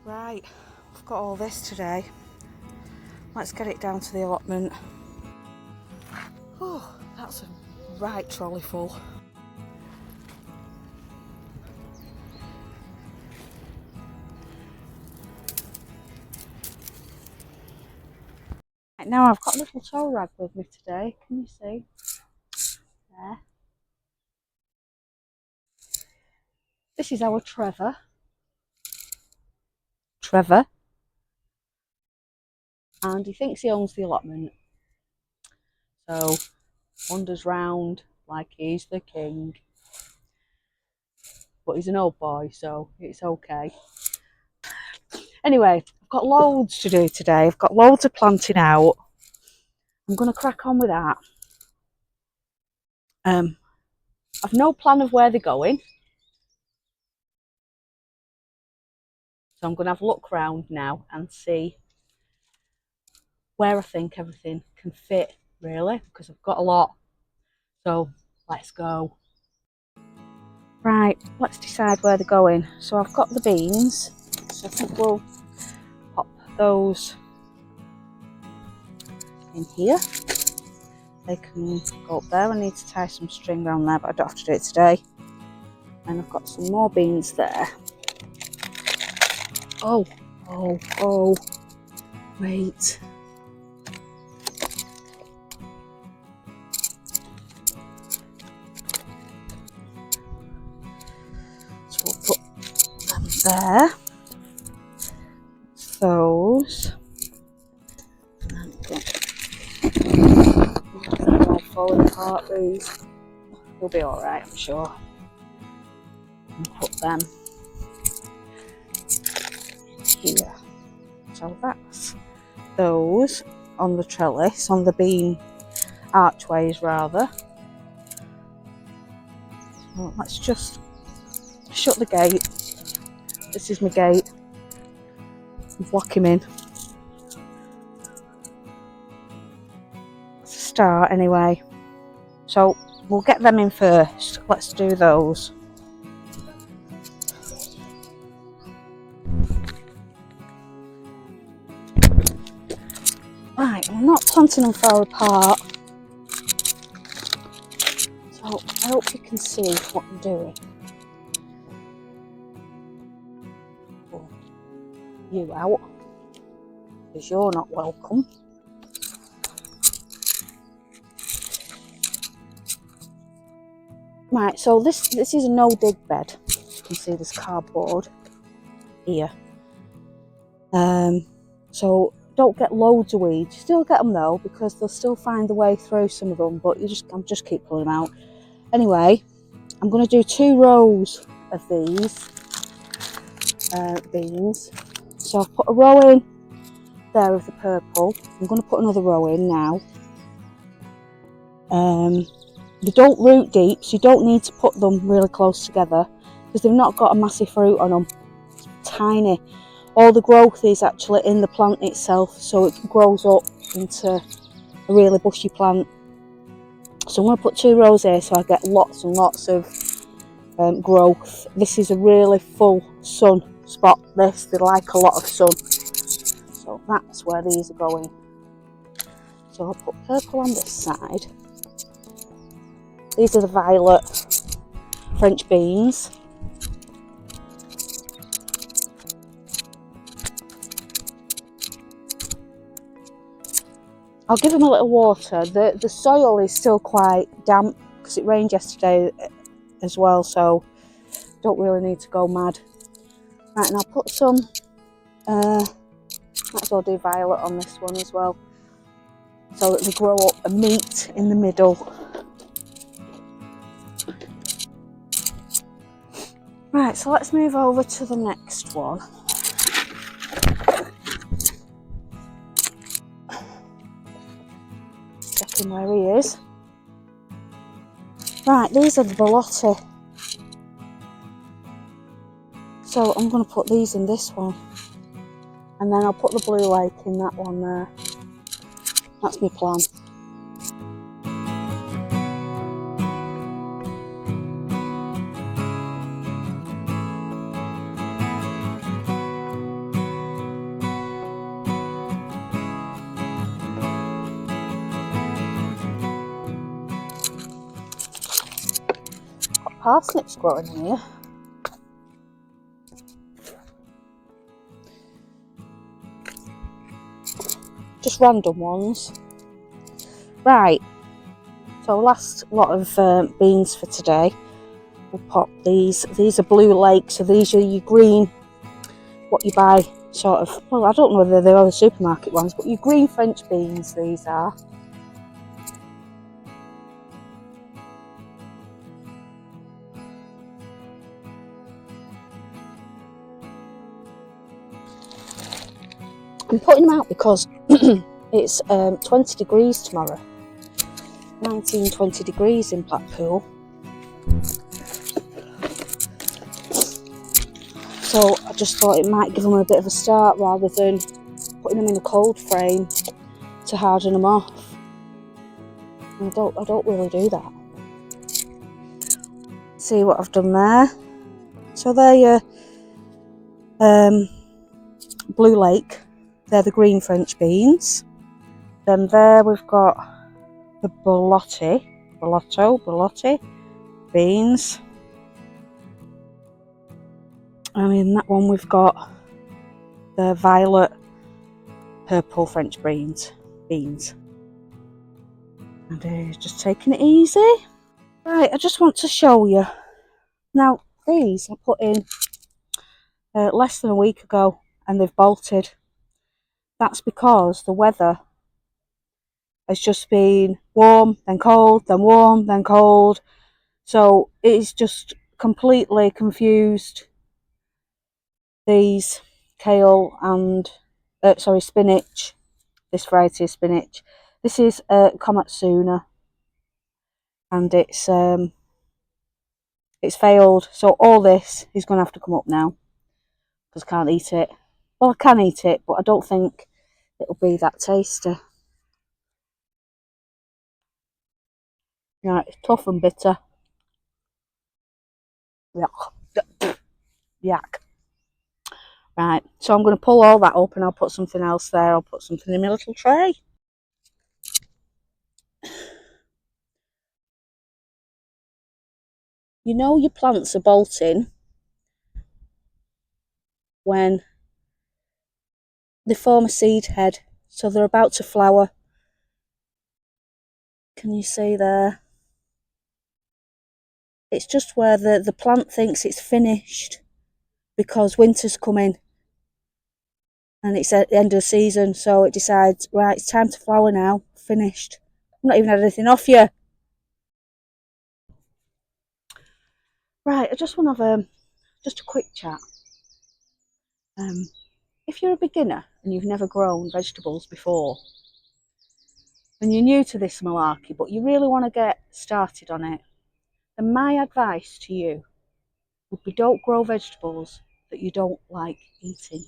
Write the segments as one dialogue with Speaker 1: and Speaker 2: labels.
Speaker 1: Right, I've got all this today. Let's get it down to the allotment. Oh, that's a right trolley full. Right, now I've got a little tow rag with me today. Can you see? There. This is our Trevor. And he thinks he owns the allotment. So, wanders round like he's the king. But he's an old boy, so it's okay. Anyway, I've got loads to do today. I've got loads of planting out. I'm going to crack on with that. I've no plan of where they're going. So I'm going to have a look round now and see where I think everything can fit, really, because I've got a lot. So let's go. Right, let's decide where they're going. So I've got the beans, so I think we'll pop those in here. They can go up there. I need to tie some string around there, but I don't have to do it today. And I've got some more beans there. Oh, wait. So we'll put them there. Those. They're all falling apart, these. They'll be alright, I'm sure. And put them here. So that's those on the trellis, on the bean archways rather. So let's just shut the gate. This is my gate. Lock him in. It's a start anyway. So we'll get them in first. Let's do those. Right, I'm not planting them far apart. So I hope you can see what I'm doing. Pull you out, because you're not welcome. Right, so this is a no dig bed. You can see this cardboard here. So don't get loads of weeds. You still get them though, because they'll still find the way through some of them, but I'll just keep pulling them out. Anyway, I'm going to do 2 rows of these beans. So I've put a row in there of the purple. I'm going to put another row in now. They don't root deep, so you don't need to put them really close together because they've not got a massive root on them. It's tiny. All the growth is actually in the plant itself, so it grows up into a really bushy plant. So I'm going to put 2 rows here so I get lots and lots of growth. This is a really full sun spot. They like a lot of sun, so that's where these are going. So I'll put purple on this side. These are the violet French beans. I'll give them a little water. The soil is still quite damp because it rained yesterday as well, so don't really need to go mad. Right, and I'll put some, might as well do violet on this one as well, so that they grow up and meet in the middle. Right, so let's move over to the next one. Checking where he is. Right, these are the Bollotto. So I'm going to put these in this one. And then I'll put the Blue Lake in that one there. That's my plan. parsnips growing in here. Just random ones. Right, so last lot of beans for today. We'll pop these. These are Blue Lake, so these are your green, what you buy sort of, well, I don't know whether they're the supermarket ones, but your green French beans these are. I'm putting them out because it's 20 degrees tomorrow. 19, 20 degrees in Blackpool. So I just thought it might give them a bit of a start rather than putting them in a cold frame to harden them off. And I don't really do that. See what I've done there. So they're your Blue Lake. They're the green French beans. Then there we've got the Bollotto beans. And in that one we've got the violet purple French beans. And just taking it easy. Right, I just want to show you. Now these I put in less than a week ago and they've bolted. That's because the weather has just been warm, then cold, then warm, then cold. So it's just completely confused these kale and, spinach, this variety of spinach. This is Komatsuna and it's failed. So all this is going to have to come up now because I can't eat it. Well, I can eat it, but I don't think it'll be that tasty. Right, it's tough and bitter. Yuck. Yuck. Right, so I'm going to pull all that up and I'll put something else there. I'll put something in my little tray. You know your plants are bolting when they form a seed head, so they're about to flower. Can you see there? It's just where the plant thinks it's finished because winter's coming and it's at the end of the season, so it decides, right, it's time to flower now, finished. I've not even had anything off you. Right, I just want to have just a quick chat. If you're a beginner and you've never grown vegetables before, and you're new to this malarkey, but you really want to get started on it, then my advice to you would be don't grow vegetables that you don't like eating.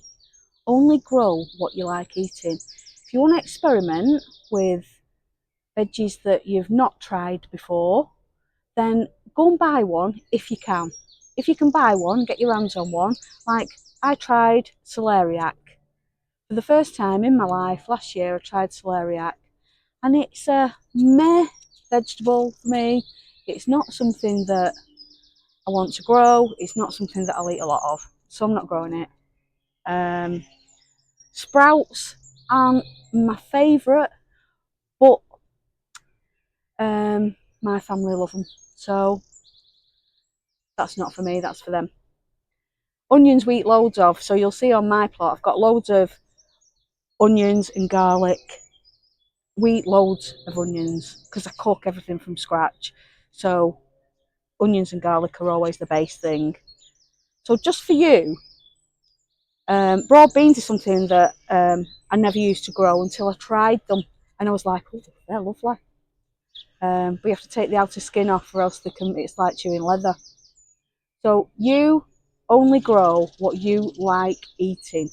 Speaker 1: Only grow what you like eating. If you want to experiment with veggies that you've not tried before, then go and buy one if you can. If you can buy one, get your hands on one. Like I tried celeriac. For the first time in my life, last year I tried celeriac. And it's a meh vegetable for me. It's not something that I want to grow. It's not something that I'll eat a lot of. So I'm not growing it. Sprouts aren't my favourite, but my family love them. So that's not for me, that's for them. Onions we eat loads of. So you'll see on my plot, I've got loads of onions and garlic. We eat loads of onions because I cook everything from scratch. So onions and garlic are always the base thing. So just for you, broad beans is something that I never used to grow until I tried them. And I was like, oh, they're lovely. But you have to take the outer skin off or else it's like chewing leather. So you only grow what you like eating.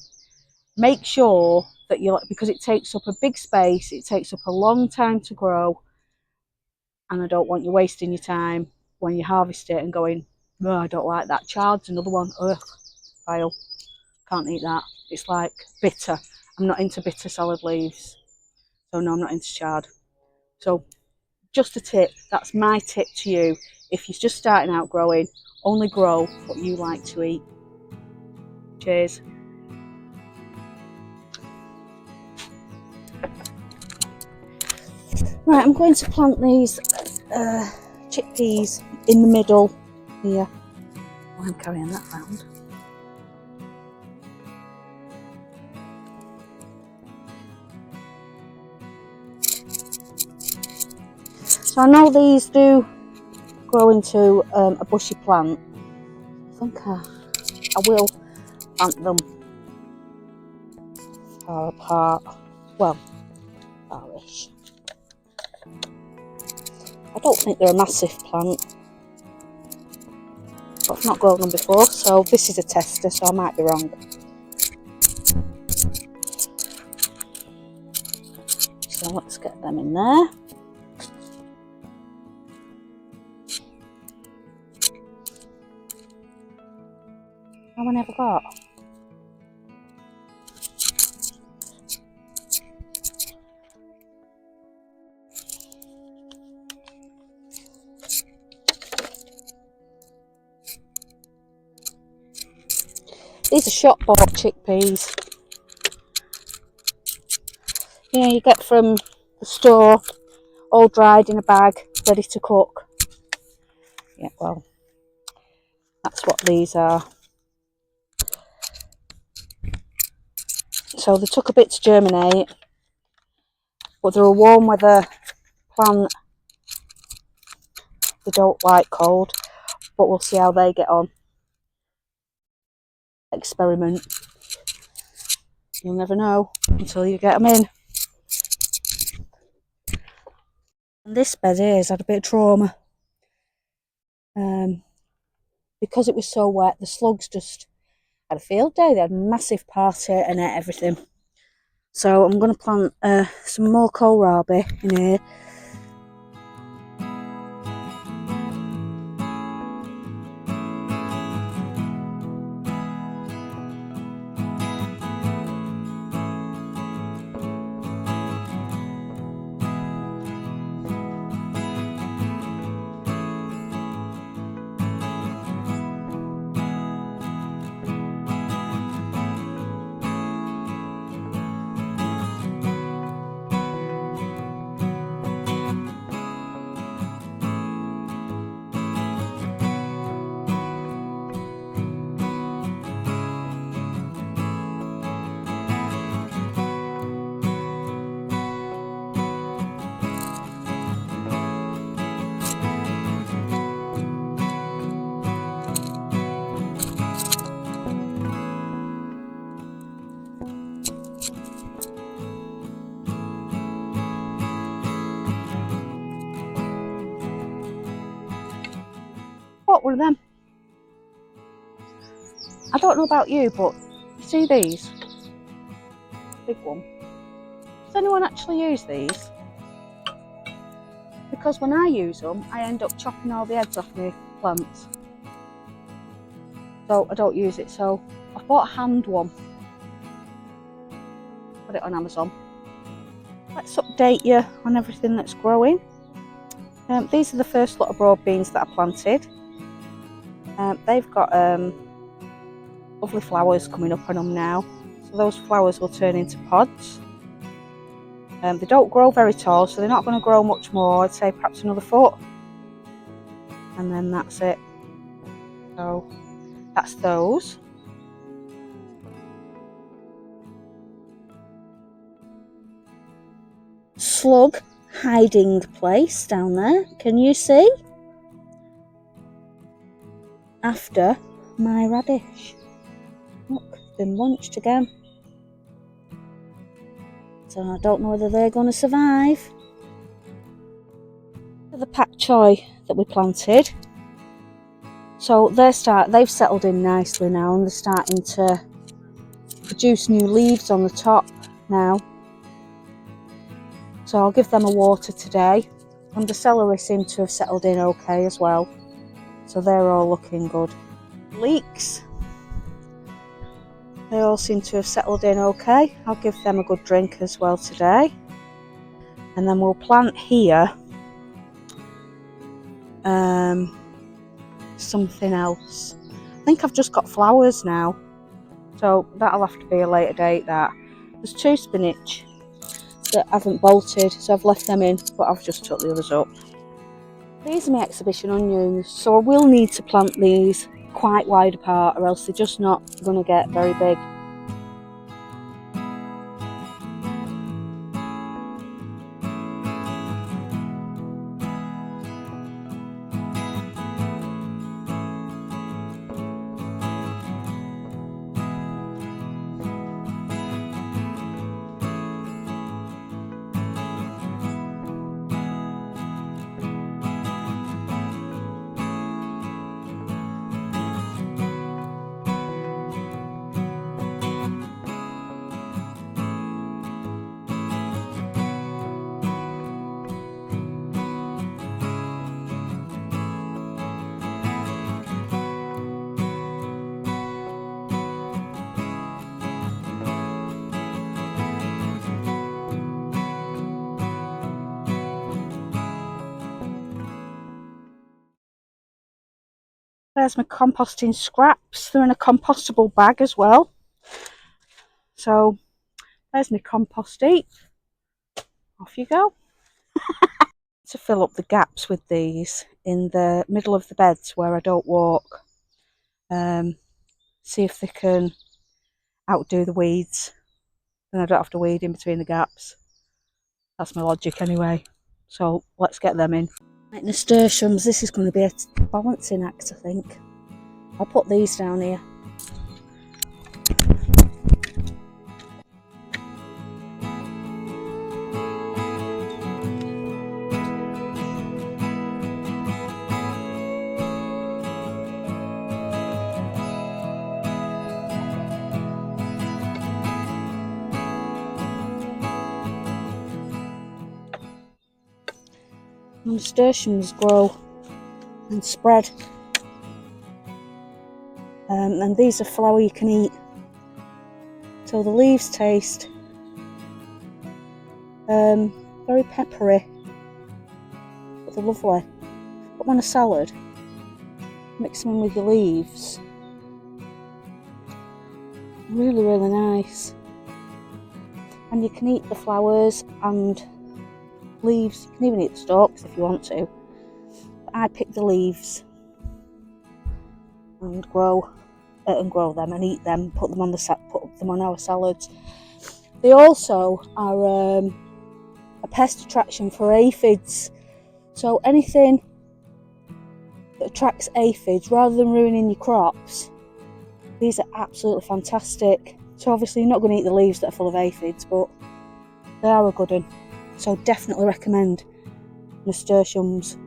Speaker 1: Make sure that because it takes up a big space, it takes up a long time to grow, and I don't want you wasting your time when you harvest it and going, oh, I don't like that. Chard's another one. Ugh, vile. Can't eat that. It's like bitter. I'm not into bitter salad leaves. So no, I'm not into chard. So just a tip, that's my tip to you. If you're just starting out growing, only grow what you like to eat. Cheers. Right, I'm going to plant these chickpeas in the middle here. Oh, I'm carrying that round. So I know these do grow into a bushy plant. I think I will plant them far apart. Well, far-ish. I don't think they're a massive plant, but I've not grown them before, so this is a tester, so I might be wrong. So let's get them in there. How many have I got? These are shop bought chickpeas. Yeah, you get from the store, all dried in a bag, ready to cook. Yeah, well, that's what these are. So they took a bit to germinate, but they're a warm weather plant. They don't like cold, but we'll see how they get on. Experiment. You'll never know until you get them in. And this bed here has had a bit of trauma. Because it was so wet, the slugs just had a field day. They had a massive party and ate everything. So I'm going to plant some more kohlrabi in here. What were them? I don't know about you, but you see these? Big one. Does anyone actually use these? Because when I use them, I end up chopping all the heads off my plants. So I don't use it. So I've bought a hand one. Put it on Amazon. Let's update you on everything that's growing. These are the first lot of broad beans that I planted. They've got lovely flowers coming up on them now. So those flowers will turn into pods. They don't grow very tall, so they're not going to grow much more. I'd say perhaps another foot. And then that's it. So that's those. Slug hiding place down there. Can you see? After my radish. Look, been launched again. So I don't know whether they're going to survive. The pak choi that we planted. So they've settled in nicely now, and they're starting to produce new leaves on the top now. So I'll give them a water today. And the celery seem to have settled in okay as well. So they're all looking good. Leeks. They all seem to have settled in okay. I'll give them a good drink as well today. And then we'll plant here something else. I think I've just got flowers now, so that'll have to be a later date. There's 2 spinach that haven't bolted, so I've left them in, but I've just took the others up. These are my exhibition onions, so I will need to plant these quite wide apart, or else they're just not going to get very big. There's my composting scraps. They're in a compostable bag as well. So there's my compost heap. Off you go. To fill up the gaps with these in the middle of the beds where I don't walk. See if they can outdo the weeds. Then I don't have to weed in between the gaps. That's my logic anyway. So let's get them in. Right, nasturtiums, this is going to be a balancing act, I think. I'll put these down here. Nasturtiums grow and spread, and these are flower you can eat. So the leaves taste very peppery, but they're lovely. Put them on a salad, mix them in with your leaves. Really, really nice. And you can eat the flowers and leaves. You can even eat the stalks if you want to. But I pick the leaves and grow them and eat them. Put them on our salads. They also are a pest attraction for aphids. So anything that attracts aphids, rather than ruining your crops, these are absolutely fantastic. So obviously you're not going to eat the leaves that are full of aphids, but they are a good one. So definitely recommend nasturtiums.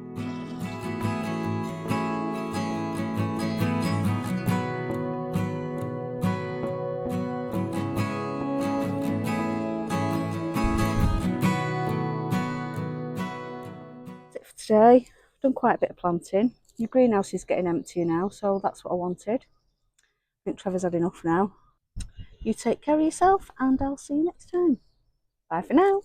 Speaker 1: That's it for today. I've done quite a bit of planting. My greenhouse is getting empty now, so that's what I wanted. I think Trevor's had enough now. You take care of yourself, and I'll see you next time. Bye for now.